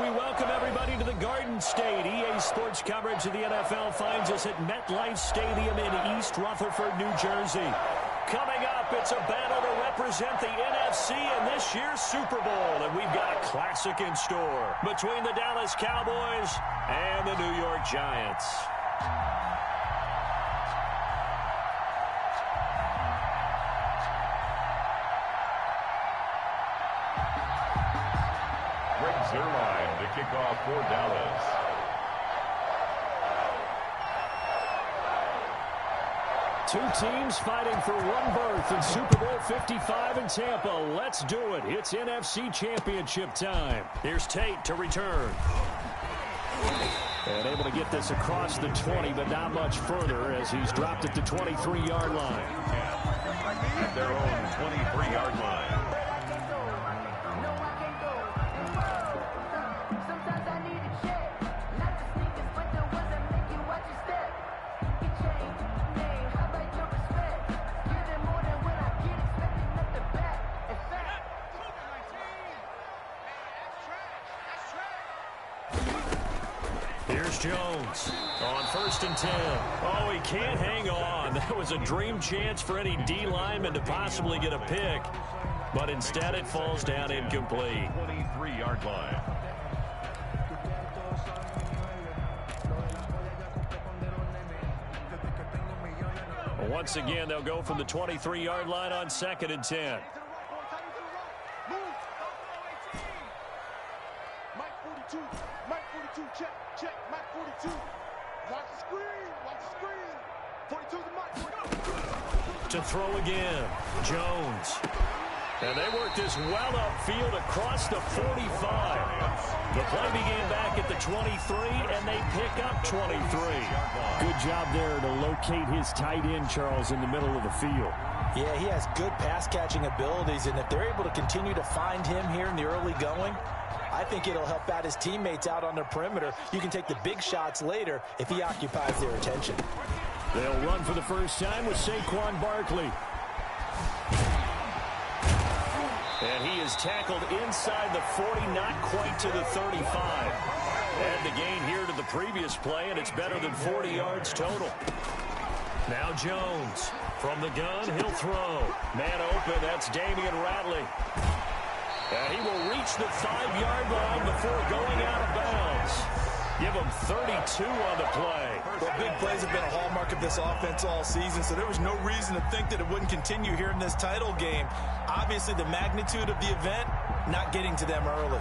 We welcome everybody to the Garden State. EA Sports coverage of the NFL finds us at MetLife Stadium in East Rutherford, New Jersey. Coming up, it's a battle to represent the NFC in this year's Super Bowl. And we've got a classic in store between the Dallas Cowboys and the New York Giants. Zerline to kick off for Dallas. Two teams fighting for one berth in Super Bowl 55 in Tampa. Let's do it. It's NFC Championship time. Here's Tate to return. And able to get this across the 20, but not much further as he's dropped at the 23-yard line. At their own 23-yard line. Jones on 1st and 10. Oh, he can't hang on. That was a dream chance for any D lineman to possibly get a pick, but instead it falls down incomplete. 23-yard line. Once again, they'll go from the 23-yard line on 2nd and 10. Check, Mike 42. Watch the screen. 42 the Mike. To throw again, Jones. And they work this well upfield across the 45. The play began back at the 23, and they pick up 23. Good job there to locate his tight end, Charles, in the middle of the field. Yeah, he has good pass-catching abilities, and if they're able to continue to find him here in the early going, I think it'll help out his teammates out on the perimeter. You can take the big shots later if he occupies their attention. They'll run for the first time with Saquon Barkley. And he is tackled inside the 40, not quite to the 35. Add the gain here to the previous play, and it's better than 40 yards total. Now Jones. From the gun, he'll throw. Man open, that's Damian Ratley. And he will reach the 5-yard line before going out of bounds. Give him 32 on the play. Well, big plays have been a hallmark of this offense all season, so there was no reason to think that it wouldn't continue here in this title game. Obviously, the magnitude of the event, not getting to them early.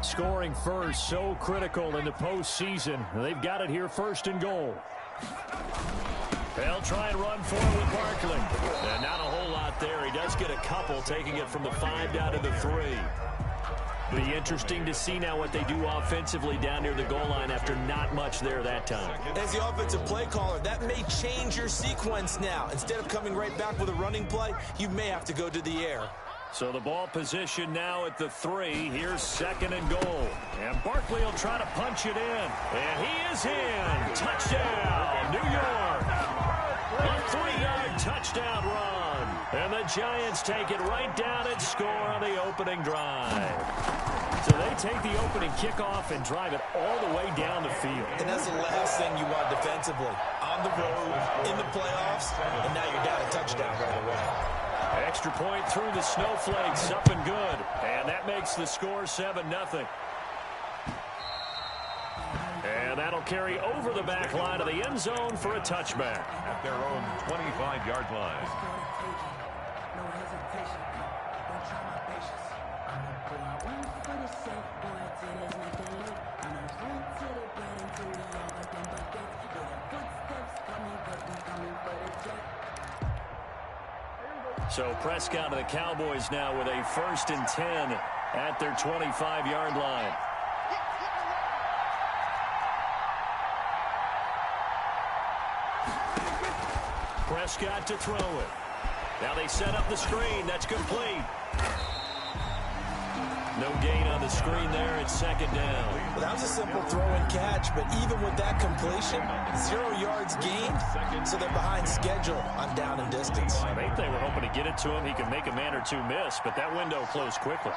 Scoring first, so critical in the postseason. They've got it here, 1st and goal. They'll try and run for it with Barkley. And not a whole lot there. He does get a couple, taking it from the 5 down to the 3. Be interesting to see now what they do offensively down near the goal line after not much there that time. As the offensive play caller, that may change your sequence now. Instead of coming right back with a running play, you may have to go to the air. So the ball position now at the 3. Here's 2nd and goal. And Barkley will try to punch it in. And he is in. Touchdown, New York. A 3-yard touchdown run. And the Giants take it right down and score on the opening drive. So they take the opening kickoff and drive it all the way down the field. And that's the last thing you want defensively. On the road, in the playoffs, and now you're down a touchdown right away. Extra point through the snowflakes, up and good. And that makes the score 7-0. And that'll carry over the back line of the end zone for a touchback. At their own 25-yard line. So Prescott of the Cowboys now with a 1st and 10 at their 25-yard line. Prescott to throw it. Now they set up the screen. That's complete. No gain on the screen there. It's second down. Well, that was a simple throw and catch, but even with that completion, 0 yards gained, so they're behind schedule on down and distance. I think they were hoping to get it to him. He could make a man or two miss, but that window closed quickly.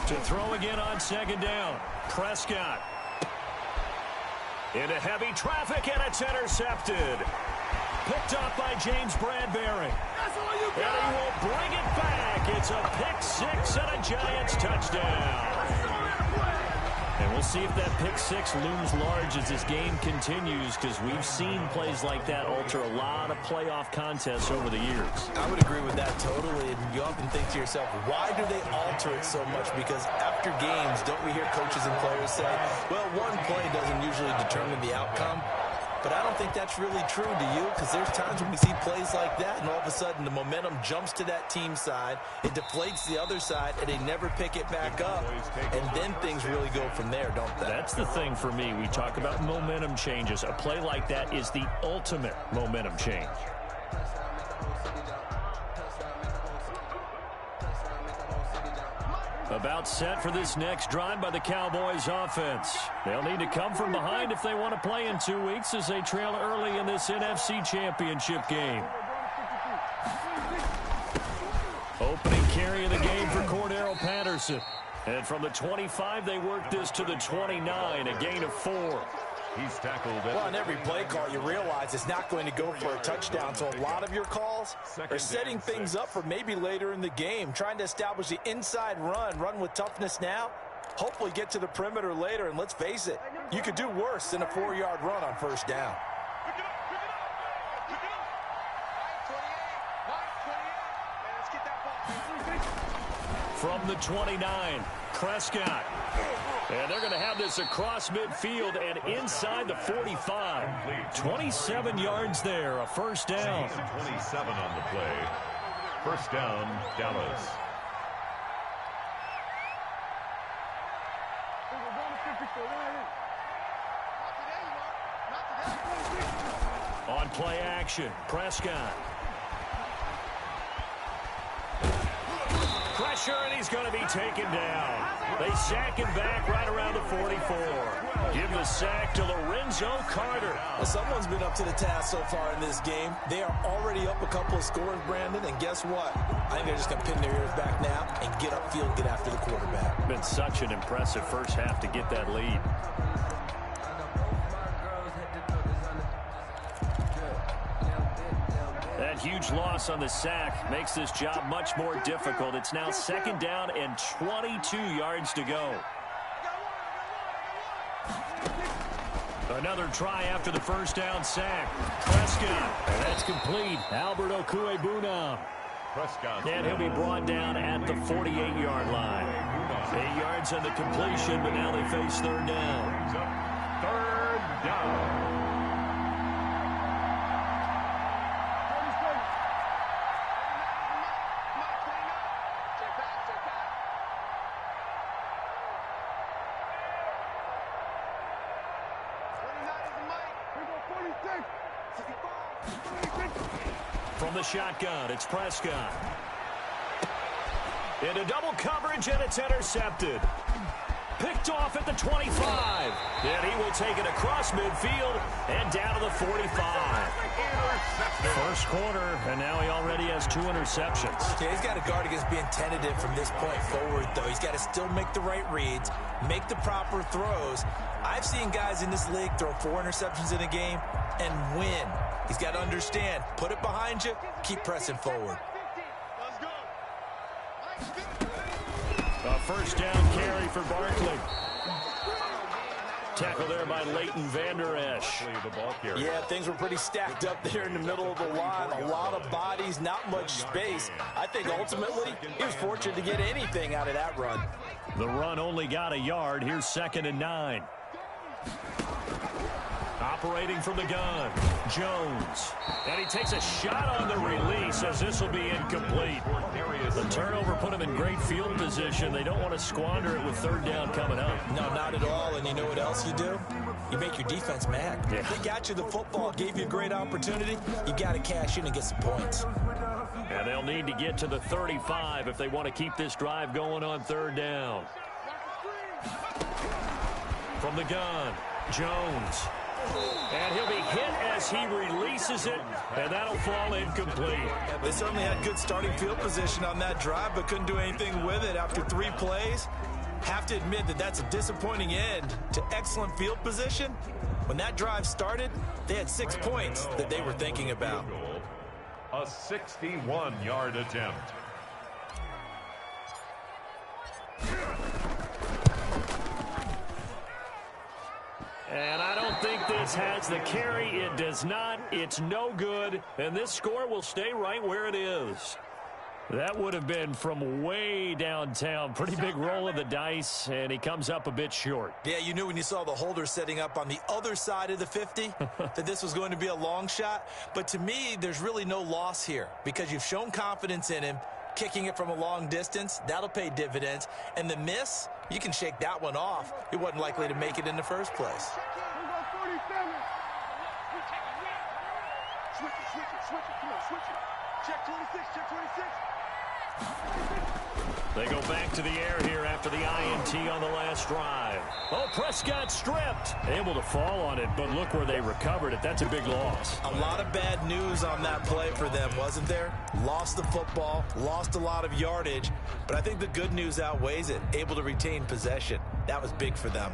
To throw again on second down. Prescott. Into heavy traffic, and it's intercepted. Picked off by James Bradbury. And he will bring it back. It's a pick six and a Giants touchdown. And we'll see if that pick six looms large as this game continues, because we've seen plays like that alter a lot of playoff contests over the years. I would agree with that totally. And you often think to yourself, why do they alter it so much? Because after games, don't we hear coaches and players say, well, one play doesn't usually determine the outcome? But I don't think that's really true, do you? Because there's times when we see plays like that, and all of a sudden the momentum jumps to that team side, it deflates the other side, and they never pick it back up. And then things really go from there, don't they? That's the thing for me. We talk about momentum changes. A play like that is the ultimate momentum change. About set for this next drive by the Cowboys offense. They'll need to come from behind if they want to play in 2 weeks as they trail early in this NFC Championship game. Opening carry of the game for Cordero Patterson. And from the 25, they work this to the 29, a gain of 4. He's tackled. Well, on every play call, you realize it's not going to go for a touchdown. So a lot of your calls are setting things up for maybe later in the game, trying to establish the inside run with toughness now, hopefully get to the perimeter later. And let's face it, you could do worse than a 4-yard run on first down. From the 29, Prescott. And they're going to have this across midfield and inside the 45. 27 yards there, a first down. 27 on the play. First down, Dallas. On play action, Prescott. Pressure, and he's going to be taken down. They sack him back right around the 44. Give the sack to Lorenzo Carter. Well, someone's been up to the task so far in this game. They are already up a couple of scores, Brandon, and guess what? I think they're just going to pin their ears back now and get upfield, get after the quarterback. Been such an impressive first half to get that lead. That huge loss on the sack makes this job much more difficult. It's now second down and 22 yards to go. Another try after the first down sack. Prescott, and that's complete. Albert Okwuegbunam. Prescott. And he'll be brought down at the 48-yard line. 8 yards on the completion, but now they face third down. Third down. From the shotgun, it's Prescott. Into double coverage, and it's intercepted. Picked off at the 25. And he will take it across midfield and down to the 45. First quarter, and now he already has 2 interceptions. Okay, he's got to guard against being tentative from this point forward, though. He's got to still make the right reads, make the proper throws. I've seen guys in this league throw 4 interceptions in a game and win. He's got to understand, put it behind you, keep pressing forward. A first down carry for Barkley. Tackle there by Leighton Vander Esch. Yeah, things were pretty stacked up there in the middle of the line. A lot of bodies, not much space. I think ultimately he was fortunate to get anything out of that run. The run only got a yard. Here's 2nd and 9. Operating from the gun, Jones. And he takes a shot on the release as this will be incomplete. The turnover put him in great field position. They don't want to squander it with third down coming up. No, not at all. And you know what else you do? you make your defense mad. Yeah. They got you the football, gave you a great opportunity. You got to cash in and get some points. And they'll need to get to the 35 if they want to keep this drive going on third down. From the gun, Jones. And he'll be hit as he releases it, and that'll fall incomplete. They certainly had good starting field position on that drive, but couldn't do anything with it after 3 plays. Have to admit that that's a disappointing end to excellent field position. When that drive started, they had 6 points that they were thinking about. A 61-yard attempt. And I don't think this has the carry. It does not. It's no good. And this score will stay right where it is. That would have been from way downtown. Pretty big roll of the dice, and he comes up a bit short. Yeah, you knew when you saw the holder setting up on the other side of the 50 that this was going to be a long shot. But to me, there's really no loss here because you've shown confidence in him. Kicking it from a long distance, that'll pay dividends. And the miss, you can shake that one off. He wasn't likely to make it in the first place. Switch it. Come on, switch it. Check 26, check 26. They go back to the air here after the INT on the last drive. Oh, Prescott stripped. Able to fall on it, but look where they recovered it. That's a big loss. A lot of bad news on that play for them, wasn't there? Lost the football, lost a lot of yardage, but I think the good news outweighs it. Able to retain possession. That was big for them.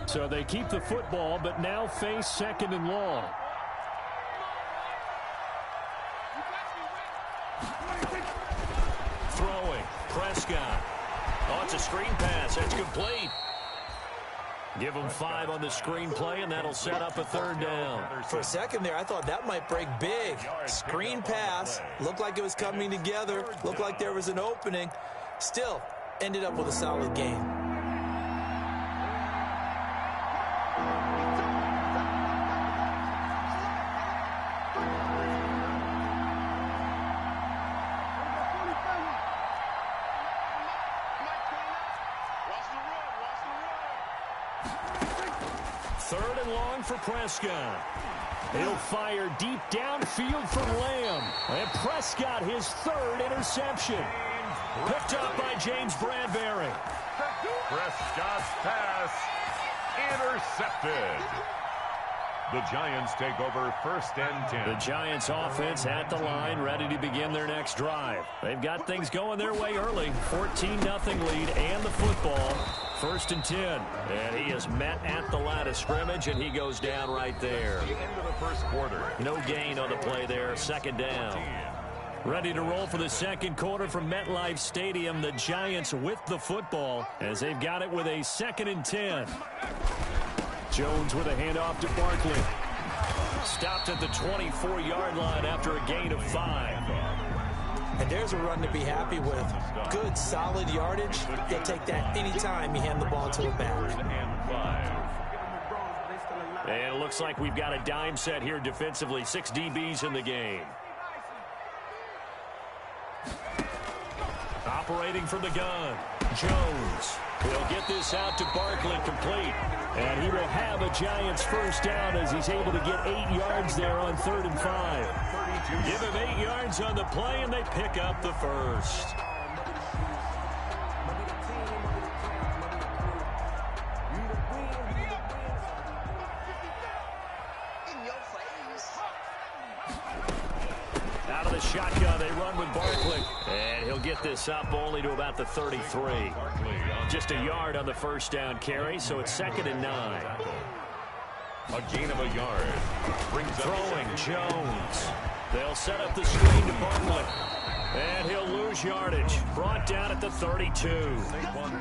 So they keep the football, but now face 2nd and long. Throwing, Prescott. Oh, it's a screen pass. That's complete. Give him 5 on the screen play, and that'll set up a 3rd down. For a second there, I thought that might break big. Screen pass. Looked like it was coming together. Looked like there was an opening. Still, ended up with a solid game. For Prescott. He'll fire deep downfield for Lamb. And Prescott, his 3rd interception. Picked up by James Bradbury. Prescott's pass intercepted. The Giants take over 1st and 10. The Giants offense at the line, ready to begin their next drive. They've got things going their way early. 14-0 lead and the football. 1st and 10. And he is met at the line of scrimmage, and he goes down right there. The end of the first quarter. No gain on the play there. 2nd down. Ready to roll for the 2nd quarter from MetLife Stadium. The Giants with the football as they've got it with a 2nd and 10. Jones with a handoff to Barkley. Stopped at the 24-yard line after a gain of 5. And there's a run to be happy with. Good, solid yardage. You'll take that anytime you hand the ball to a back. And it looks like we've got a dime set here defensively. 6 DBs in the game. Operating from the gun, Jones. He'll get this out to Barkley, complete. And he will have a Giants 1st down as he's able to get 8 yards there on 3rd and 5. Give him 8 yards on the play, and they pick up the 1st. Out of the shotgun, they run with Barkley. And he'll get this up only to about the 33. Just a yard on the 1st down carry, so it's 2nd and 9. A gain of a yard. Throwing, Jones. They'll set up the screen to Barkley. And he'll lose yardage. Brought down at the 32.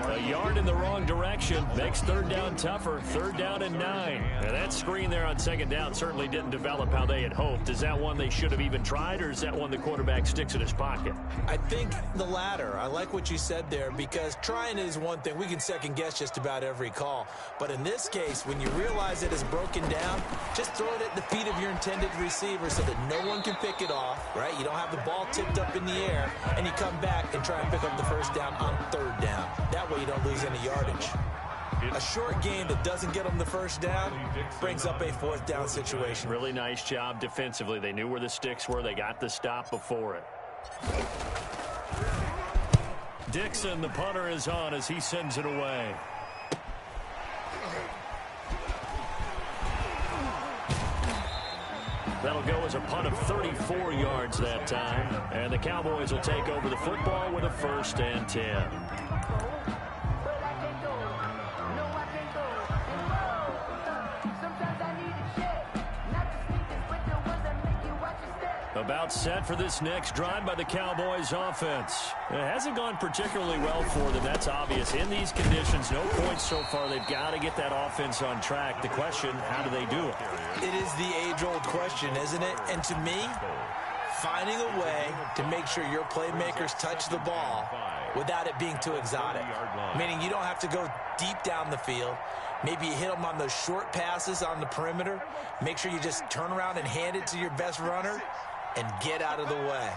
A yard in the wrong direction makes 3rd down tougher. 3rd down and 9. And that screen there on 2nd down certainly didn't develop how they had hoped. Is that one they should have even tried, or is that one the quarterback sticks in his pocket? I think the latter. I like what you said there, because trying is one thing. We can second guess just about every call. But in this case, when you realize it is broken down, just throw it at the feet of your intended receiver so that no one can pick it off, right? You don't have the ball tipped up in the the air, and you come back and try and pick up the first down on third down. That way you don't lose any yardage. A short game that doesn't get them the first down brings up a fourth down situation. Really nice job defensively. They knew where the sticks were. They got the stop before it. Dixon, the punter, is on as he sends it away. That'll go as a punt of 34 yards that time. And the Cowboys will take over the football with a 1st and 10. About set for this next drive by the Cowboys offense. It hasn't gone particularly well for them. That's obvious. In these conditions, no points so far. They've got to get that offense on track. The question, how do they do it? It is the age-old question, isn't it? And to me, finding a way to make sure your playmakers touch the ball without it being too exotic. Meaning you don't have to go deep down the field. Maybe you hit them on those short passes on the perimeter. Make sure you just turn around and hand it to your best runner and get out of the way.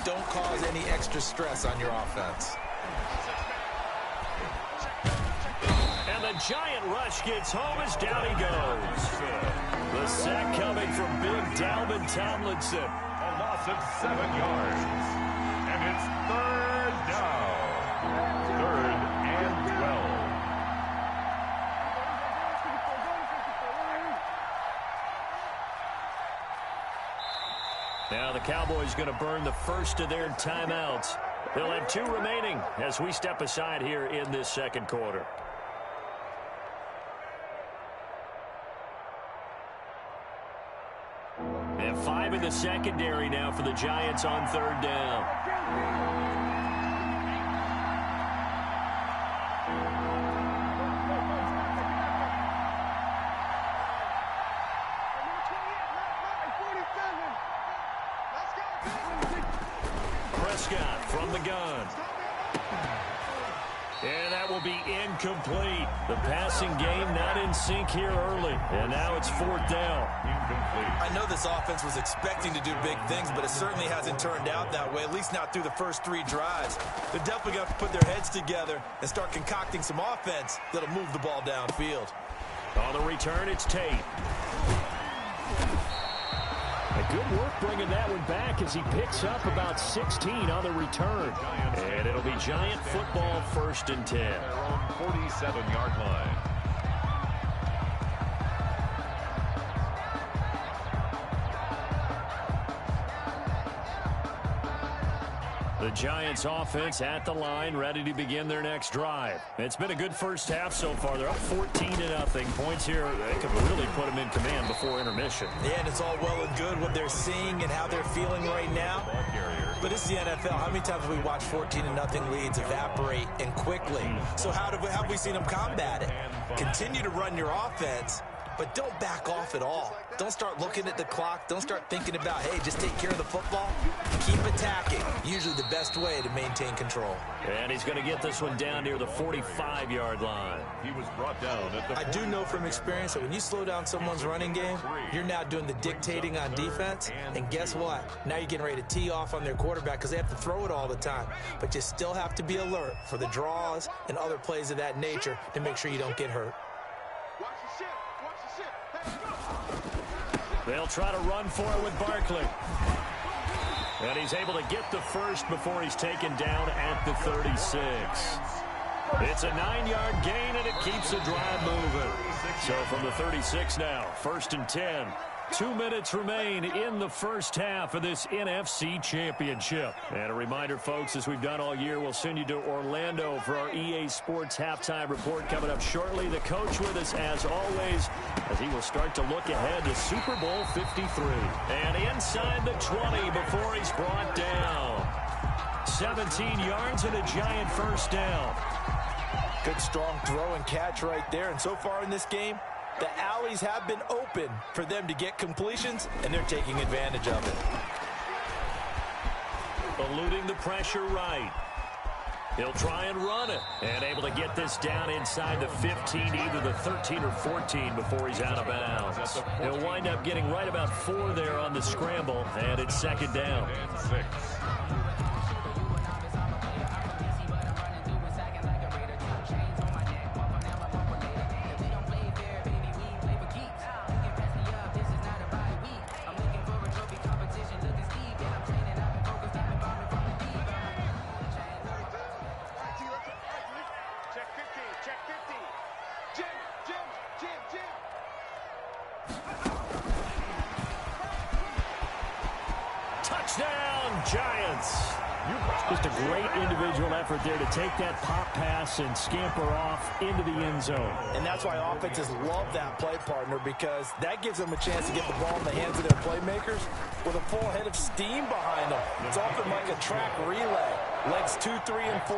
Don't cause any extra stress on your offense. And the giant rush gets home as down he goes. The sack coming from big Dalvin Tomlinson. A loss of 7 yards. And it's 3rd down. 3rd and 12. Now the Cowboys going to burn the first of their timeouts. They'll have 2 remaining as we step aside here in this second quarter. And 5 in the secondary now for the Giants on 3rd down. From the gun. And that will be incomplete. The passing game not in sync here early. And now it's 4th down. I know this offense was expecting to do big things, but it certainly hasn't turned out that way, at least not through the first 3 drives. They're definitely going to have to put their heads together and start concocting some offense that'll move the ball downfield. On the return, it's Tate. Good work bringing that one back as he picks up about 16 on the return. And it'll be Giant football 1st and 10. Their own 47-yard line. The Giants offense at the line, ready to begin their next drive. It's been a good first half so far. They're up 14-0. Points here, they could really put them in command before intermission. Yeah, and it's all well and good what they're seeing and how they're feeling right now. But it's the NFL. How many times have we watched 14-0 leads evaporate and quickly? So how have we seen them combat it? Continue to run your offense, but don't back off at all. Don't start looking at the clock. Don't start thinking about, hey, just take care of the football. Keep attacking. Usually the best way to maintain control. And he's going to get this one down near the 45-yard line. He was brought down at the I do know from experience that when you slow down someone's running game, you're now doing the dictating on defense. And guess what? Now you're getting ready to tee off on their quarterback because they have to throw it all the time. But you still have to be alert for the draws and other plays of that nature to make sure you don't get hurt. They'll try to run for it with Barkley. And he's able to get the first before he's taken down at the 36. It's a 9-yard gain, and it keeps the drive moving. So from the 36 now, 1st and 10. 2 minutes remain in the first half of this NFC Championship. And a reminder, folks, as we've done all year, we'll send you to Orlando for our EA Sports Halftime Report coming up shortly. The coach with us, as always, as he will start to look ahead to Super Bowl 53. And inside the 20 before he's brought down. 17 yards and a Giant first down. Good, strong throw and catch right there. And so far in this game, the alleys have been open for them to get completions, and they're taking advantage of it. Eluding the pressure right. He'll try and run it. And able to get this down inside the 15, either the 13 or 14 before he's out of bounds. He'll wind up getting right about 4 there on the scramble, and it's 2nd down. Touchdown, Giants. Just a great individual effort there to take that pop pass and scamper off into the end zone. And that's why offenses love that play partner, because that gives them a chance to get the ball in the hands of their playmakers with a full head of steam behind them. It's often like a track relay. Legs 2, 3, and 4.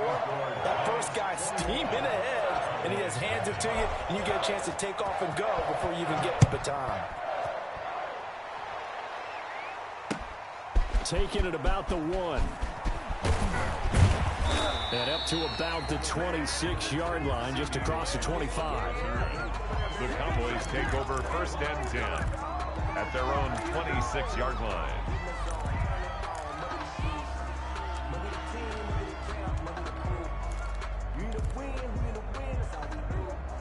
That first guy steaming ahead, and he just hands it to you, and you get a chance to take off and go before you even get the baton. Taking it about the 1. And up to about the 26-yard line, just across the 25. The Cowboys take over 1st and 10 at their own 26-yard line.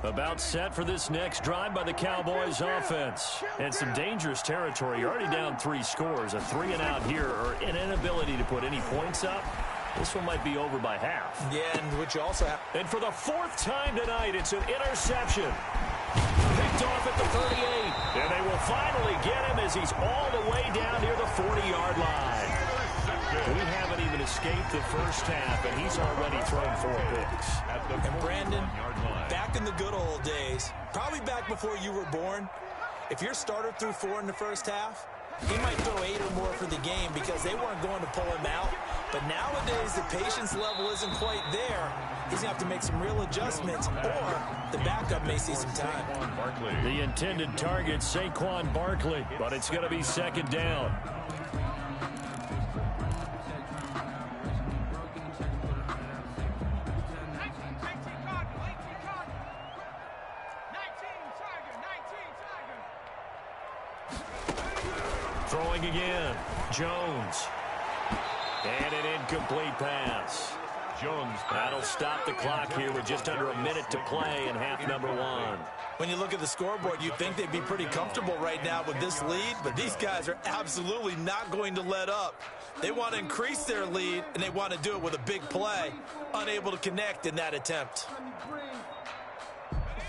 About set for this next drive by the Cowboys offense. And some dangerous territory. You're already down 3 scores. A 3-and-out here, or an inability to put any points up. This one might be over by half. Yeah, and what you also have. And for the 4th time tonight, it's an interception. Picked off at the 38. And they will finally get him as he's all the way down near the 40-yard line. We haven't even escaped the first half, and he's already thrown 4 picks. And Brandon, back in the good old days, probably back before you were born, if your starter threw 4 in the first half, he might throw 8 or more for the game because they weren't going to pull him out. But nowadays, the patience level isn't quite there. He's going to have to make some real adjustments, or the backup may see some time. The intended target, Saquon Barkley, but it's going to be 2nd down. Throwing again, Jones. And an incomplete pass. Jones. That'll stop the clock here with just under a minute to play in half number 1. When you look at the scoreboard, you'd think they'd be pretty comfortable right now with this lead, but these guys are absolutely not going to let up. They want to increase their lead, and they want to do it with a big play. Unable to connect in that attempt.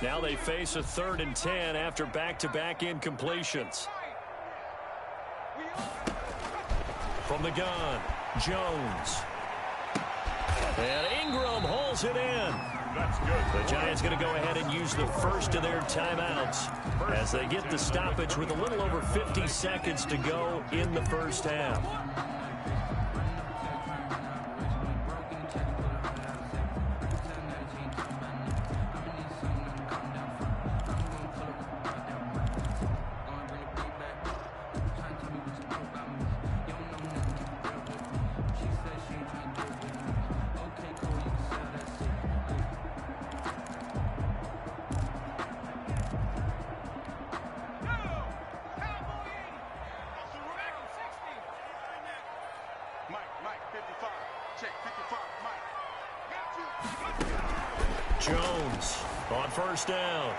Now they face a 3rd and 10 after back-to-back incompletions. From the gun, Jones. And Ingram holds it in. That's good. The Giants going to go ahead and use the first of their timeouts as they get the stoppage with a little over 50 seconds to go in the first half. Jones on 1st down.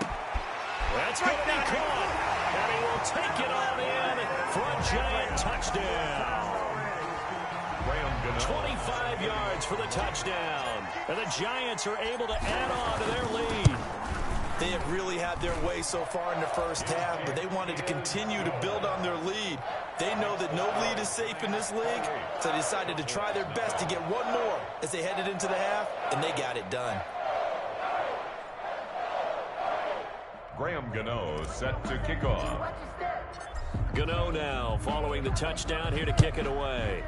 That's going to be caught. And he will take it on in for a Giant touchdown. 25 yards for the touchdown. And the Giants are able to add on to their lead. They have really had their way so far in the first half, but they wanted to continue to build on their lead. They know that no lead is safe in this league, so they decided to try their best to get one more as they headed into the half, and they got it done. Graham Gano set to kick off. Gano now following the touchdown here to kick it away.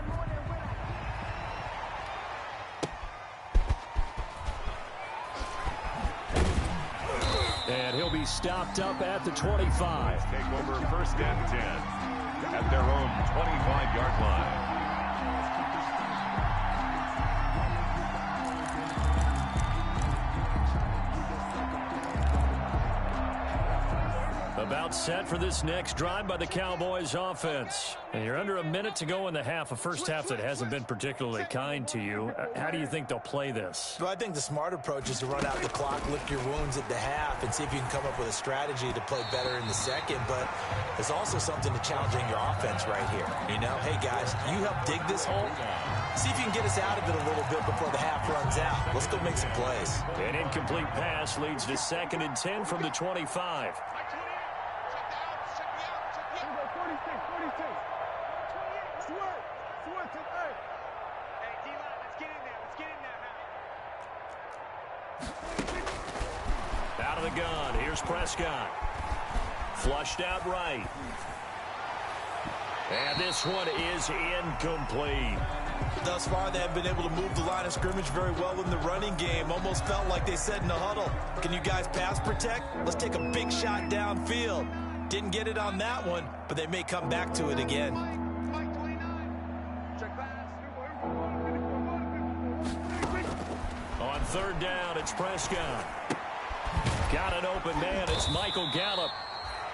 And he'll be stopped up at the 25. Take over 1st and 10 at their own 25-yard line. About set for this next drive by the Cowboys offense. And you're under a minute to go in the half, a first half that hasn't been particularly kind to you. How do you think they'll play this? Well, I think the smart approach is to run out the clock, lick your wounds at the half, and see if you can come up with a strategy to play better in the second. But there's also something to challenging your offense right here. You know, hey, guys, you help dig this hole. See if you can get us out of it a little bit before the half runs out. Let's go make some plays. An incomplete pass leads to 2nd and 10 from the 25. Out of the gun, here's Prescott. Flushed out right. And this one is incomplete. Thus far, they have been able to move the line of scrimmage very well in the running game. Almost felt like they said in the huddle, can you guys pass protect? Let's take a big shot downfield. Didn't get it on that one, but they may come back to it again. On third down, it's Prescott. Got an open man. It's Michael Gallup.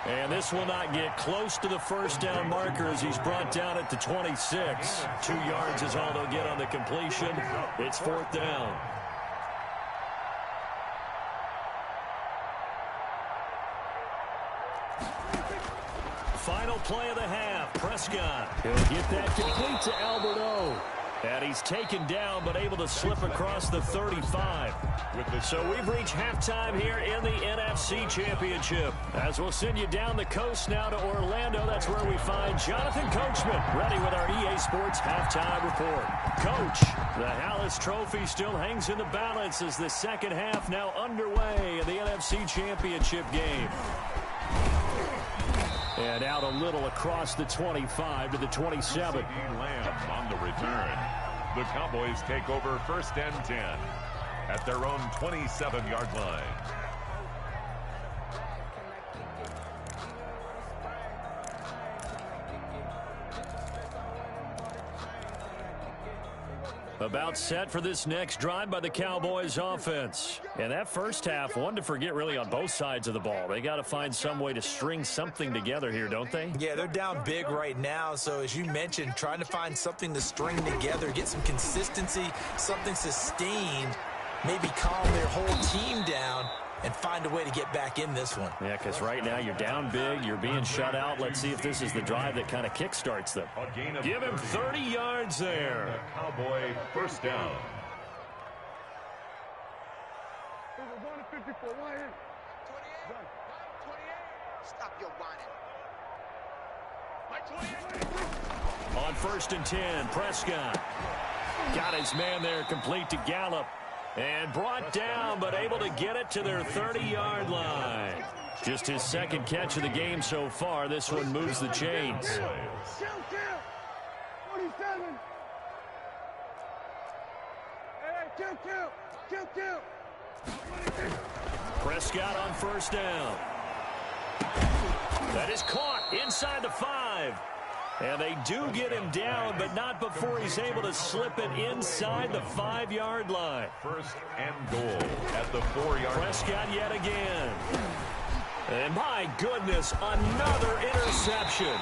And this will not get close to the first down marker as he's brought down at the 26. 2 yards is all they'll get on the completion. It's fourth down. Final play of the half. Prescott. He'll get that complete to Albert O. And he's taken down but able to slip across the 35. So we've reached halftime here in the NFC Championship. As we'll send you down the coast now to Orlando, that's where we find Jonathan Coachman ready with our EA Sports halftime report. Coach, the Hallis Trophy still hangs in the balance as the second half now underway in the NFC Championship game. And out a little across the 25 to the 27. Lamb on the return. The Cowboys take over first and 10 at their own 27-yard line. About set for this next drive by the Cowboys offense. And that first half, one to forget really on both sides of the ball. They got to find some way to string something together here, don't they? Yeah, they're down big right now. So as you mentioned, trying to find something to string together, get some consistency, something sustained, maybe calm their whole team down and find a way to get back in this one. Yeah, because right now you're down big, you're being shut out. Let's see if this is the drive that kind of kickstarts them. Give him 30 yards there. Cowboy first down. Stop your whining. On first and 10, Prescott. Got his man there, complete to Gallup. And brought down, but able to get it to their 30-yard line. Just his second catch of the game so far. This one moves the chains. 47. Kill. Prescott on first down. That is caught inside the 5. And they do get him down, but not before he's able to slip it inside the 5-yard line. First and goal at the 4-yard line. Prescott yet again. And my goodness, another interception.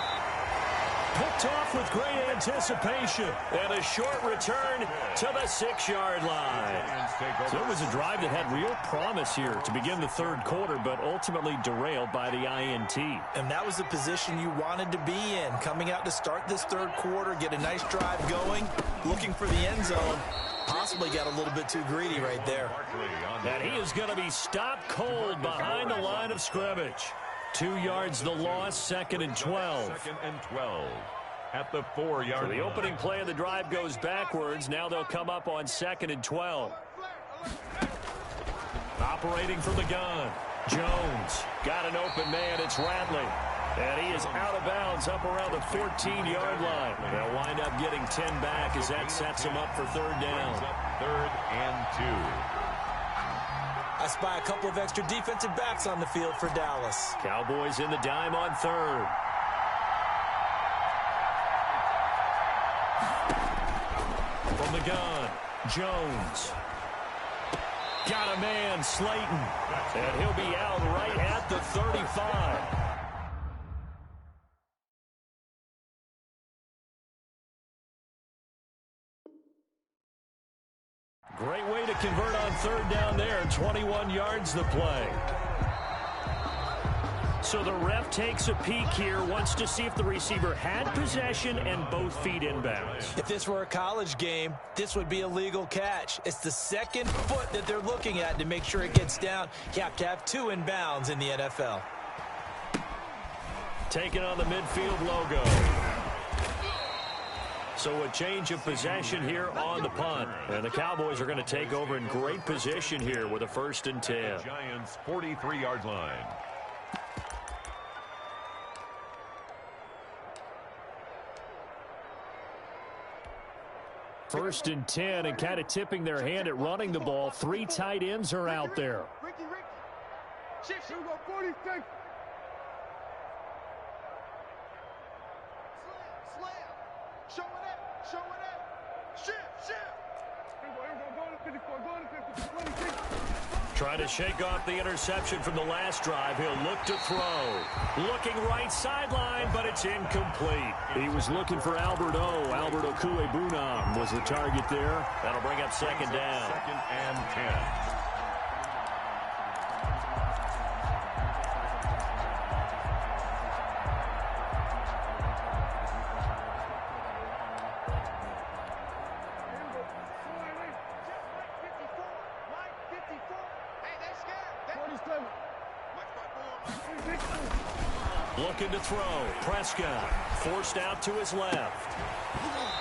Picked off with great anticipation. And a short return to the 6-yard line. So it was a drive that had real promise here to begin the third quarter, but ultimately derailed by the INT. And that was the position you wanted to be in. Coming out to start this third quarter, get a nice drive going, looking for the end zone. Possibly got a little bit too greedy right there. And he is going to be stopped cold behind the line of scrimmage. 2 yards the loss, second and 12. Second and 12 at the 4-yard line. So the opening play of the drive goes backwards. Now they'll come up on second and 12. Operating from the gun. Jones got an open man. It's Radley. And he is out of bounds up around the 14-yard line. They'll wind up getting 10 back as that sets him up for third down. Third and 2. I spy a couple of extra defensive backs on the field for Dallas. Cowboys in the dime on third. From the gun, Jones. Got a man, Slayton. And he'll be out right at the 35. Great way to convert on third down there. 21 yards the play. So the ref takes a peek here, wants to see if the receiver had possession and both feet inbounds. If this were a college game, this would be a legal catch. It's the second foot that they're looking at to make sure it gets down. You have to have 2 inbounds in the NFL. taking on the midfield logo. So a change of possession here on the punt. And the Cowboys are going to take over in great position here with a 1st and 10. Giants 43-yard line. First and 10, and kind of tipping their hand at running the ball. 3 tight ends are out there. Ricky. Shift. 46. Slam. Show it up. Shift. Go to 54. Trying to shake off the interception from the last drive. He'll look to throw. Looking right sideline, but it's incomplete. He was looking for Alberto. Alberto Kuebunam was the target there. That'll bring up 2nd down. 2nd and 10. Looking to throw. Prescott forced out to his left.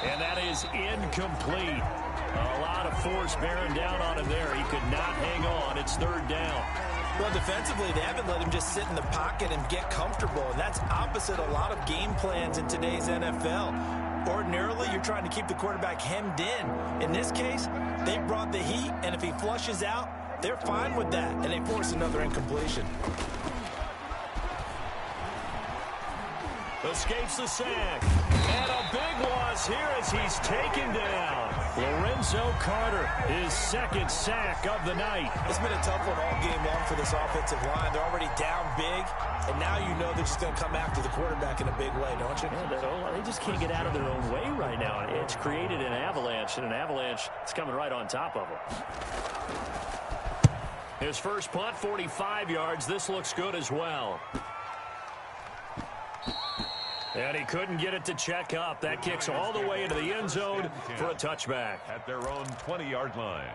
And that is incomplete. A lot of force bearing down on him there. He could not hang on. It's 3rd down. Well, defensively, they haven't let him just sit in the pocket and get comfortable, and that's opposite a lot of game plans in today's NFL. Ordinarily, you're trying to keep the quarterback hemmed in. In this case, they brought the heat, and if he flushes out, they're fine with that, and they force another incompletion. Escapes the sack. And a big loss here as he's taken down. Lorenzo Carter, his 2nd sack of the night. It's been a tough one all game long for this offensive line. They're already down big, and now you know they're just going to come after the quarterback in a big way, don't you? Yeah, they just can't get out of their own way right now. It's created an avalanche, and an avalanche is coming right on top of them. His first punt, 45 yards. This looks good as well. And he couldn't get it to check up. That kicks all the way into the end zone for a touchback. At their own 20-yard line.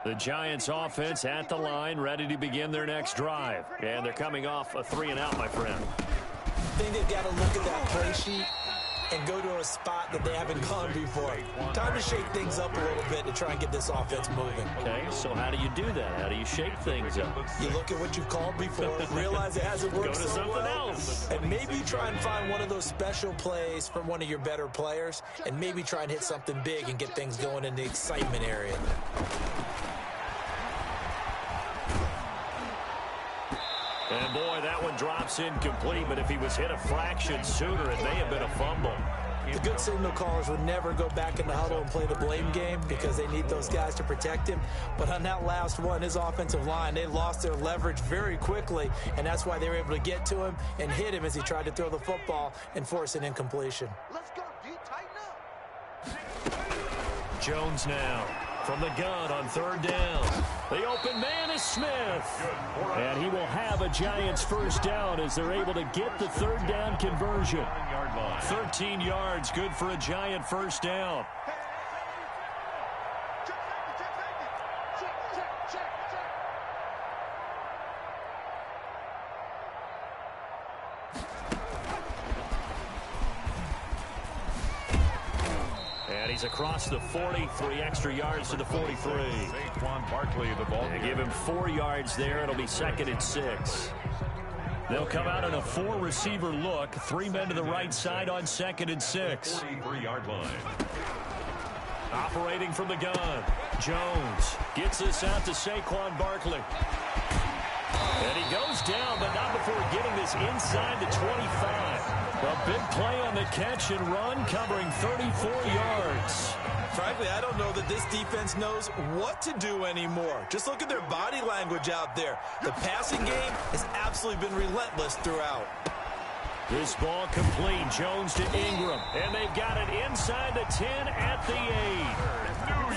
The Giants offense at the line, ready to begin their next drive. And they're coming off a 3-and-out, my friend. I think they've got to look at that play sheet and go to a spot that they haven't gone before. Time to shake things up a little bit to try and get this offense moving. Okay, so how do you do that? How do you shake things up? You look at what you've called before, realize it hasn't worked Go to so something well, else. and maybe try and find one of those special plays from one of your better players, and maybe try and hit something big and get things going in the excitement area. And boy, that one drops incomplete, but if he was hit a fraction sooner, it may have been a fumble. The good signal callers would never go back in the huddle and play the blame game because they need those guys to protect him. But on that last one, his offensive line, they lost their leverage very quickly, and that's why they were able to get to him and hit him as he tried to throw the football and force an incompletion. Let's go, D. Tighten up. Jones now from the gun on 3rd down. The open man is Smith. And he will have a Giants 1st down as they're able to get the 3rd down conversion. 13 yards, good for a Giant 1st down. And he's across the 40, 3 extra yards to the 43. Saquon Barkley, the ball. They give him 4 yards there. It'll be 2nd and 6. They'll come out in a 4-receiver look. 3 men to the right side on 2nd and 6. 43-yard line. Operating from the gun. Jones gets this out to Saquon Barkley. And he goes down, but not before getting this inside the 25. A big play on the catch and run, covering 34 yards. Frankly, I don't know that this defense knows what to do anymore. Just look at their body language out there. The passing game has absolutely been relentless throughout. This ball complete. Jones to Ingram. And they've got it inside the 10 at the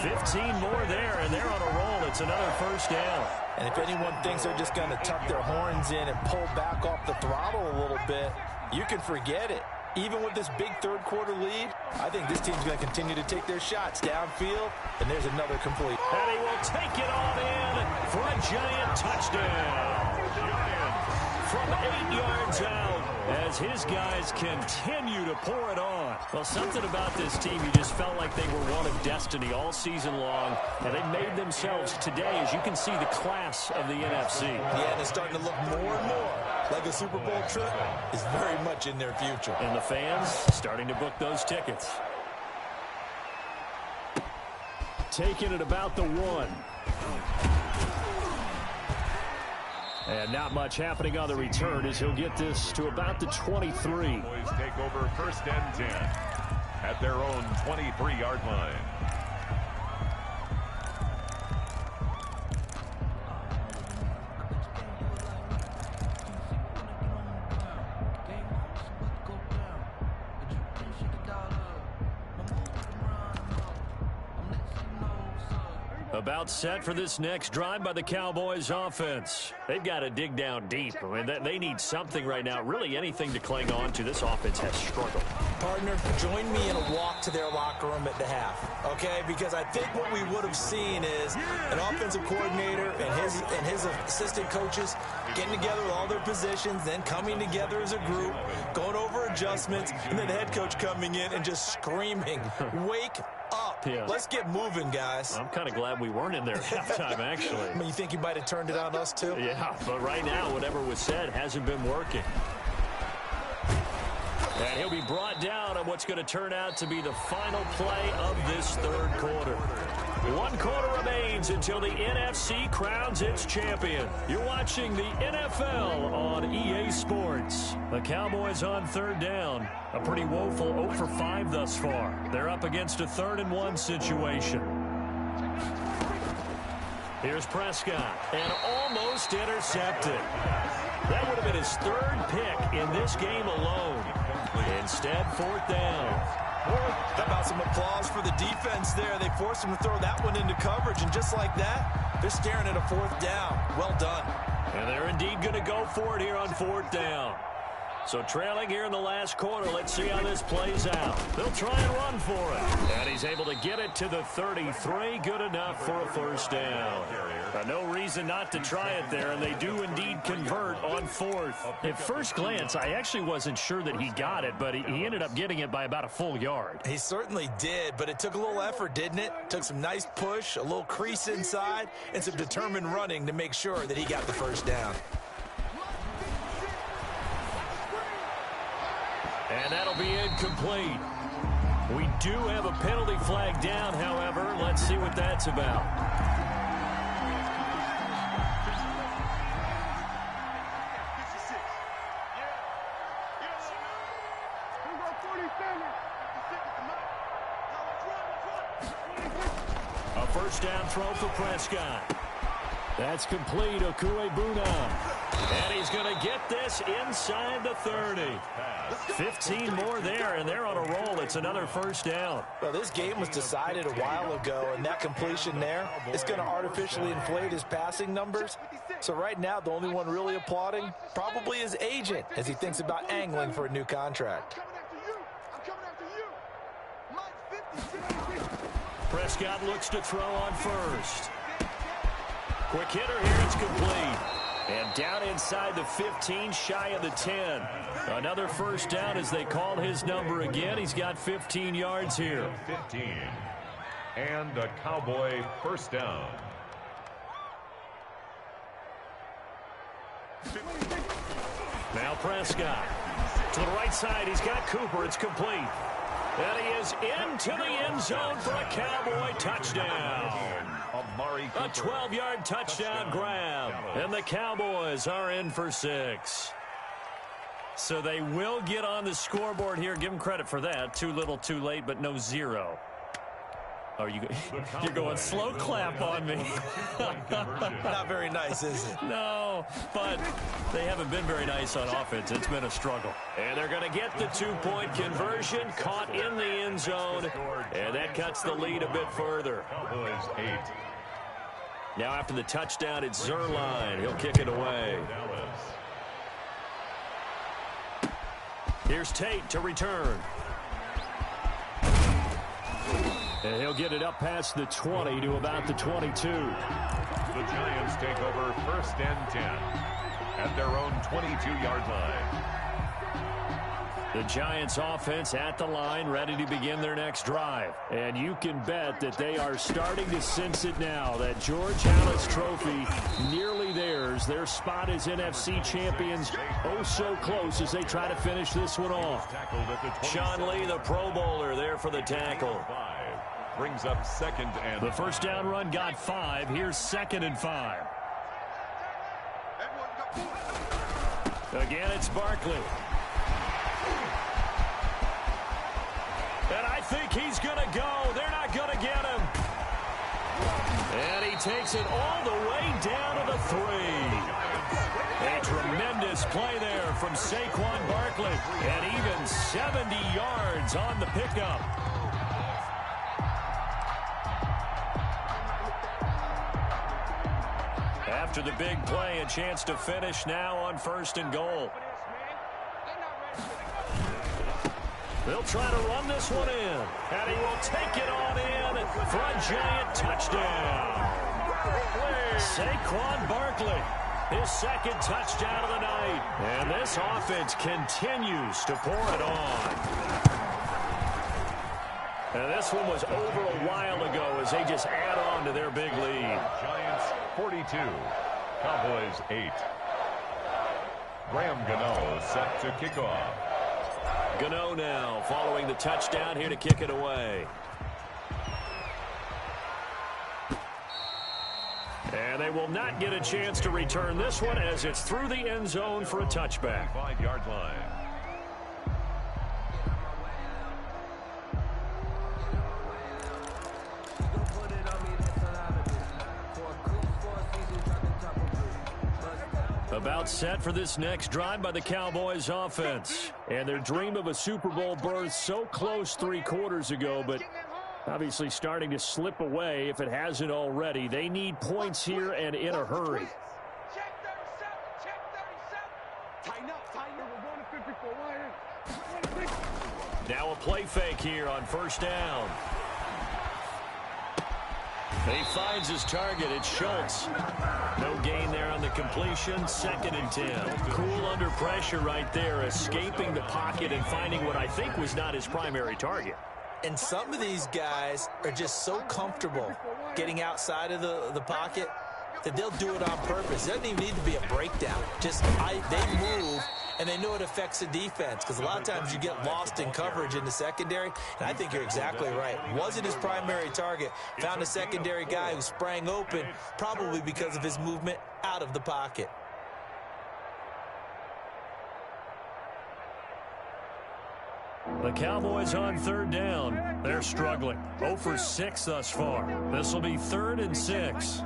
8. 15 more there, and they're on a roll. It's another 1st down. And if anyone thinks they're just going to tuck their horns in and pull back off the throttle a little bit, you can forget it. Even with this big third-quarter lead, I think this team's going to continue to take their shots downfield, and there's another complete. And he will take it on in for a Giant touchdown. From 8 yards out as his guys continue to pour it on. Well, something about this team, you just felt like they were one of destiny all season long, and they made themselves today, as you can see, the class of the NFC. Yeah, and it's starting to look more and more like a Super Bowl trip is very much in their future. And the fans starting to book those tickets. Taking it about the 1. And not much happening on the return as he'll get this to about the 23. Cowboys take over 1st and 10 at their own 23-yard line. About set for this next drive by the Cowboys offense. They've got to dig down deep. I mean, they need something right now, really anything to cling on to. This offense has struggled. Partner, join me in a walk to their locker room at the half, okay? Because I think what we would have seen is an offensive coordinator and his assistant coaches getting together with all their positions, then coming together as a group, going over adjustments, and then the head coach coming in and just screaming, wake up. Yeah. Let's get moving, guys. I'm kind of glad we weren't in there at halftime, actually. I mean, you think you might have turned it on us, too? Yeah, but right now, whatever was said hasn't been working. And he'll be brought down on what's going to turn out to be the final play of this third quarter. 1 quarter remains until the NFC crowns its champion. You're watching the NFL on EA Sports. The Cowboys on 3rd down. A pretty woeful 0 for 5 thus far. They're up against a 3rd and 1 situation. Here's Prescott, and almost intercepted. That would have been his 3rd pick in this game alone. Instead, 4th down. How about some applause for the defense there? They forced him to throw that one into coverage, and just like that, they're staring at a 4th down. Well done. And they're indeed going to go for it here on 4th down. So trailing here in the last quarter, let's see how this plays out. They'll try and run for it. And he's able to get it to the 33. Good enough for a 1st down. No reason not to try it there, and they do indeed convert on 4th. At first glance, I actually wasn't sure that he got it, but he ended up getting it by about a full yard. He certainly did, but it took a little effort, didn't it? Took some nice push, a little crease inside, and some determined running to make sure that he got the 1st down. And that'll be incomplete. We do have a penalty flag down, however. Let's see what that's about. A 1st down throw for Prescott. That's complete. Okuebuna. And he's going to get this inside the 30. 15 more there, and they're on a roll. It's another 1st down. Well, this game was decided a while ago, and that completion there is going to artificially inflate his passing numbers. So right now, the only one really applauding probably his agent as he thinks about angling for a new contract. Prescott looks to throw on 1st. Quick hitter here, it's complete. And down inside the 15, shy of the 10. Another 1st down as they call his number again. He's got 15 yards here. 15. And a Cowboy 1st down. Now Prescott. To the right side, he's got Cooper. It's complete. And he is into the end zone for a Cowboy touchdown. A 12-yard touchdown grab. And the Cowboys are in for 6. So they will get on the scoreboard here. Give them credit for that. Too little, too late, but no 0. Oh, you're going slow clap on me. Not very nice, is it? No, but they haven't been very nice on offense. It's been a struggle. And they're going to get the 2-point conversion, caught in the end zone, and that cuts the lead a bit further. Cowboys 8. Now after the touchdown, it's Zerline. He'll kick it away. Here's Tate to return. And he'll get it up past the 20 to about the 22. The Giants take over 1st and 10 at their own 22-yard line. The Giants offense at the line, ready to begin their next drive. And you can bet that they are starting to sense it now. That George Halas trophy nearly theirs. Their spot as NFC champions oh so close as they try to finish this one off. Sean Lee, the Pro Bowler, there for the tackle. Brings up 2nd and the first down run got 5. Here's 2nd and 5. Again, it's Barkley. And I think he's going to go. They're not going to get him. And he takes it all the way down to the 3. A tremendous play there from Saquon Barkley. And even 70 yards on the pickup. After the big play, a chance to finish now on 1st and goal. They'll try to run this one in, and he will take it on in for a Giant touchdown. Saquon Barkley, his 2nd touchdown of the night. And this offense continues to pour it on. And this one was over a while ago as they just add on to their big lead. Giants 42, Cowboys 8. Graham Gano set to kick off. Gano now following the touchdown here to kick it away. And they will not get a chance to return this one as it's through the end zone for a touchback. 5-yard line. About set for this next drive by the Cowboys offense. And their dream of a Super Bowl berth so close 3 quarters ago, but obviously starting to slip away if it hasn't already. They need points here and in a hurry. Check 37. Check 37. Tighten up. Tighten up. We're going to 54. Now a play fake here on 1st down. He finds his target. It's Schultz. No gain there on the completion. 2nd and 10. Cool under pressure right there, escaping the pocket and finding what I think was not his primary target. And some of these guys are just so comfortable getting outside of the pocket that they'll do it on purpose. It doesn't even need to be a breakdown. Just they move, and they know it affects the defense because a lot of times you get lost in coverage in the secondary, and I think you're exactly right. Wasn't his primary target. Found a secondary guy who sprang open, probably because of his movement out of the pocket. The Cowboys on 3rd down. They're struggling. 0 for 6 thus far. This will be 3rd and 6.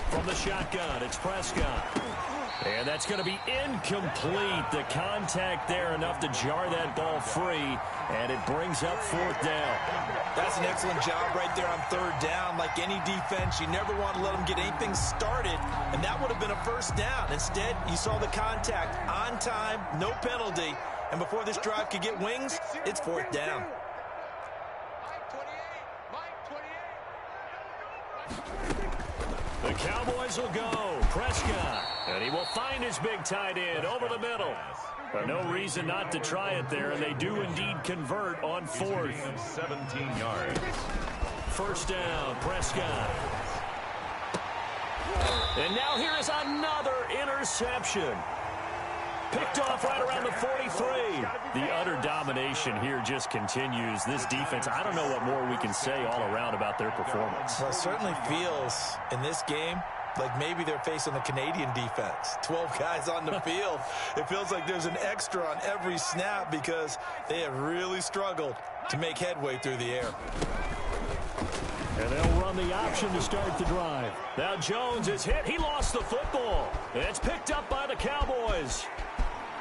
From the shotgun, it's Prescott. And that's going to be incomplete. The contact there enough to jar that ball free, and it brings up 4th down. That's an excellent job right there on 3rd down. Like any defense, you never want to let them get anything started, and that would have been a 1st down. Instead, you saw the contact on time, no penalty, and before this drive could get wings, it's 4th down. The Cowboys will go. Prescott. And he will find his big tight end over the middle. But no reason not to try it there, and they do indeed convert on 4th. 17 yards. 1st down, Prescott. And now here is another interception. Picked off right around the 43. The utter domination here just continues. This defense, I don't know what more we can say all around about their performance. Well, it certainly feels in this game like maybe they're facing the Canadian defense. 12 guys on the field. It feels like there's an extra on every snap because they have really struggled to make headway through the air. And they'll run the option to start the drive. Now Jones is hit. He lost the football. It's picked up by the Cowboys.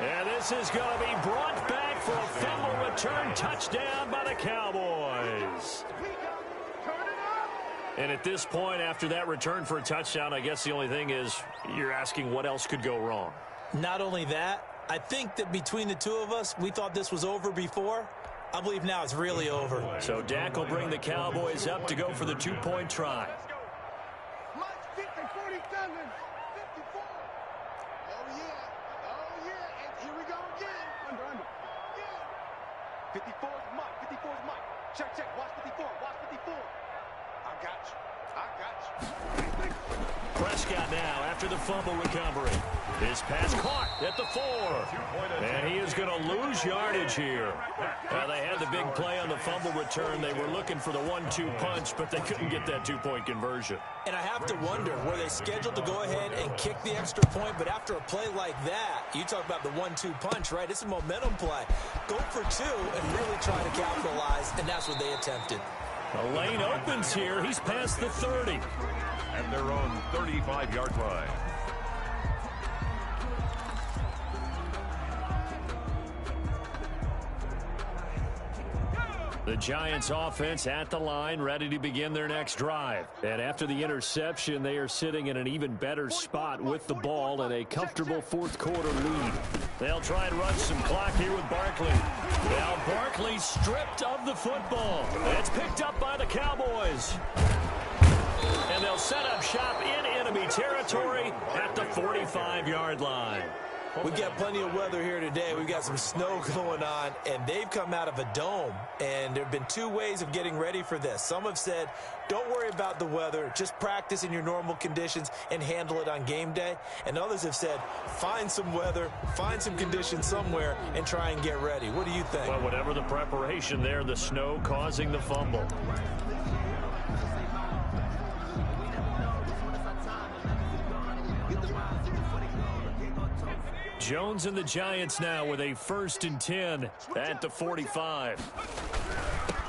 And this is going to be brought back for a fumble return touchdown by the Cowboys. Cowboys. And at this point, after that return for a touchdown, I guess the only thing is you're asking what else could go wrong. Not only that, I think that between the two of us, we thought this was over before. I believe now it's really over. So Dak will bring the Cowboys up to go for the two-point try. 54 is Mike. 54 is Mike. Check, check. Watch 54. Watch 54. I got you. I got you. Prescott now after the fumble recovery. His pass caught at the 4. And he is going to lose yardage here. They had the big play on the fumble return. They were looking for the 1-2 punch, but they couldn't get that two-point conversion. And I have to wonder, were they scheduled to go ahead and kick the extra point, but after a play like that, you talk about the 1-2 punch, right? It's a momentum play. Go for 2 and really try to capitalize, and that's what they attempted. The lane opens here. He's past the 30. At their own 35-yard line. The Giants offense at the line, ready to begin their next drive. And after the interception, they are sitting in an even better spot with the ball and a comfortable fourth-quarter lead. They'll try and run some clock here with Barkley. Now Barkley stripped of the football. It's picked up by the Cowboys. And they'll set up shop in enemy territory at the 45-yard line. We've got plenty of weather here today. We've got some snow going on, and they've come out of a dome. And there have been 2 ways of getting ready for this. Some have said, don't worry about the weather. Just practice in your normal conditions and handle it on game day. And others have said, find some weather, find some conditions somewhere, and try and get ready. What do you think? Well, whatever the preparation there, the snow causing the fumble. Jones and the Giants now with a 1st and 10 at the 45.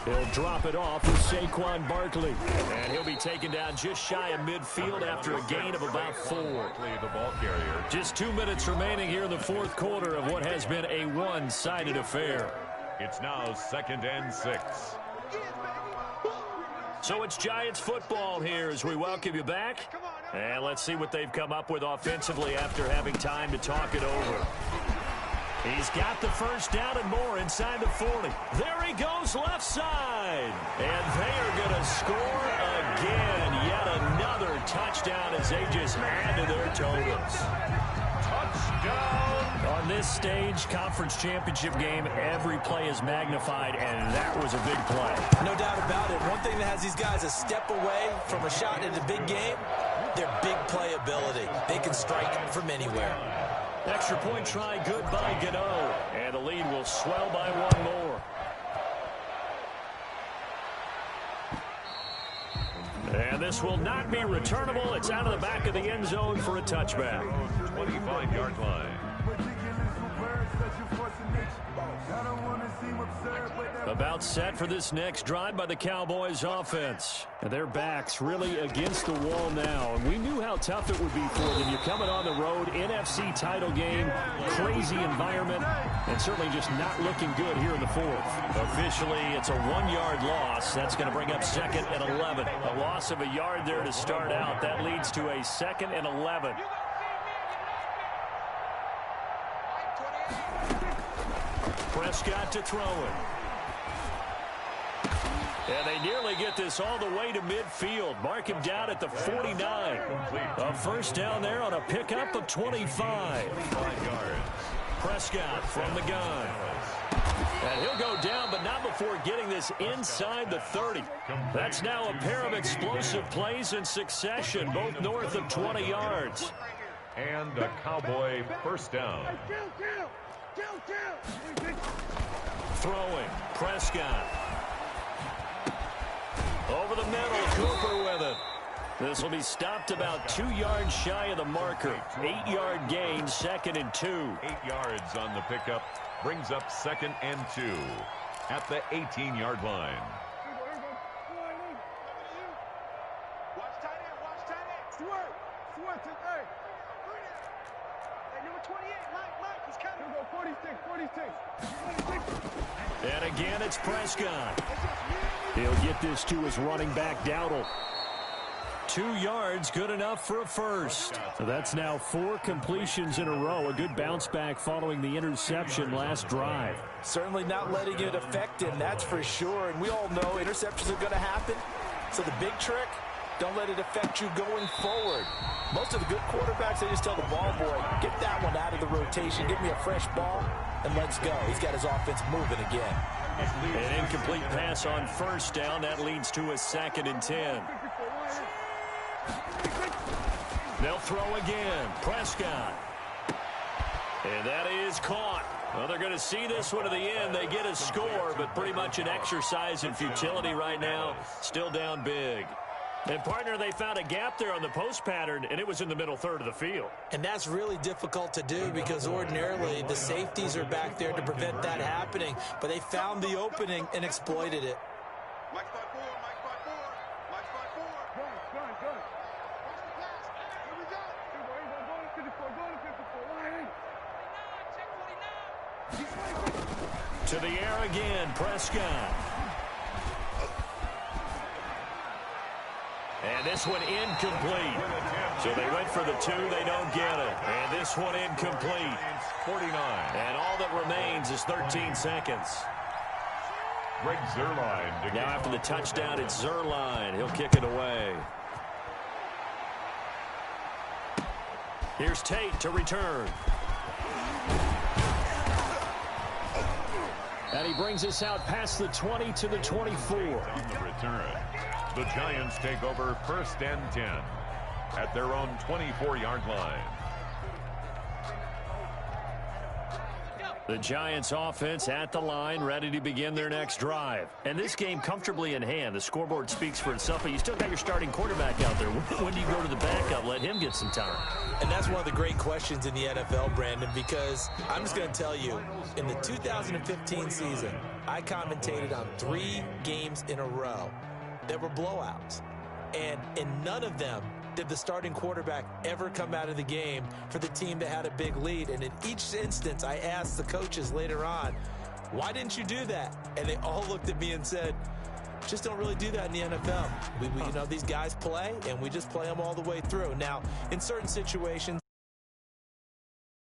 He'll drop it off with Saquon Barkley. And he'll be taken down just shy of midfield after a gain of about 4. The ball carrier. Just 2 minutes remaining here in the fourth quarter of what has been a one-sided affair. It's now 2nd and 6. So it's Giants football here as we welcome you back. And let's see what they've come up with offensively after having time to talk it over. He's got the first down and more inside the 40. There he goes left side. And they are going to score again. Yet another touchdown as they just add to their totals. Touchdown! On this stage, conference championship game, every play is magnified, and that was a big play. No doubt about it. One thing that has these guys a step away from a shot in a big game, their big playability. They can strike from anywhere. Extra point try, good by Gano. And the lead will swell by 1 more. And this will not be returnable. It's out of the back of the end zone for a touchback. 25-yard line. About set for this next drive by the Cowboys offense. And their backs really against the wall now. And we knew how tough it would be for them. You're coming on the road, NFC title game, crazy environment, and certainly just not looking good here in the 4th. Officially, it's a 1-yard loss. That's going to bring up 2nd and 11. A loss of a yard there to start out. That leads to a 2nd and 11. Prescott to throw it. And they nearly get this all the way to midfield. Mark him down at the 49. A first down there on a pickup of 25. Prescott from the gun. And he'll go down, but not before getting this inside the 30. That's now a pair of explosive plays in succession, both north of 20 yards. And a Cowboy first down. Throwing, Prescott. Over the middle, Cooper with it. This will be stopped about 2 yards shy of the marker. 8-yard gain, 2nd and 2. 8 yards on the pickup. Brings up 2nd and 2 at the 18-yard line. Watch tight end. Watch tight end. Stuart. Hey, number 28. Mike. He's And again, it's Prescott. He'll get this to his running back, Dowdle. 2 yards, good enough for a first. So that's now 4 completions in a row. A good bounce back following the interception last drive. Certainly not letting it affect him, that's for sure. And we all know interceptions are going to happen. So the big trick, don't let it affect you going forward. Most of the good quarterbacks, they just tell the ball boy, get that one out of the rotation, give me a fresh ball, and let's go. He's got his offense moving again. An incomplete pass on first down. That leads to a 2nd and 10. They'll throw again. Prescott. And that is caught. Well, they're going to see this one to the end. They get a score, but pretty much an exercise in futility right now. Still down big. And, partner, they found a gap there on the post pattern, and it was in the middle third of the field. And that's really difficult to do because ordinarily the safeties are back there to prevent that happening. But they found the opening and exploited it. Mike 5-4, Mike 5-4, Mike 5-4. Gun. Watch the pass. Here we go. To the air again, Prescott. And this one incomplete. So they went for the 2, they don't get it. And this one incomplete. 49. And all that remains is 13 seconds. Greg Zuerlein. Now after the touchdown, it's Zuerlein. He'll kick it away. Here's Tate to return. And he brings us out past the 20 to the 24. On the return. The Giants take over 1st and 10 at their own 24-yard line. The Giants offense at the line, ready to begin their next drive. And this game comfortably in hand. The scoreboard speaks for itself, but you still got your starting quarterback out there. When do you go to the backup? Let him get some time. And that's one of the great questions in the NFL, Brandon, because I'm just going to tell you, in the 2015 season, I commentated on 3 games in a row that were blowouts. And in none of them did the starting quarterback ever come out of the game for the team that had a big lead. And in each instance, I asked the coaches later on, why didn't you do that? And they all looked at me and said, just don't really do that in the NFL. You know, these guys play, and we just play them all the way through. Now, in certain situations,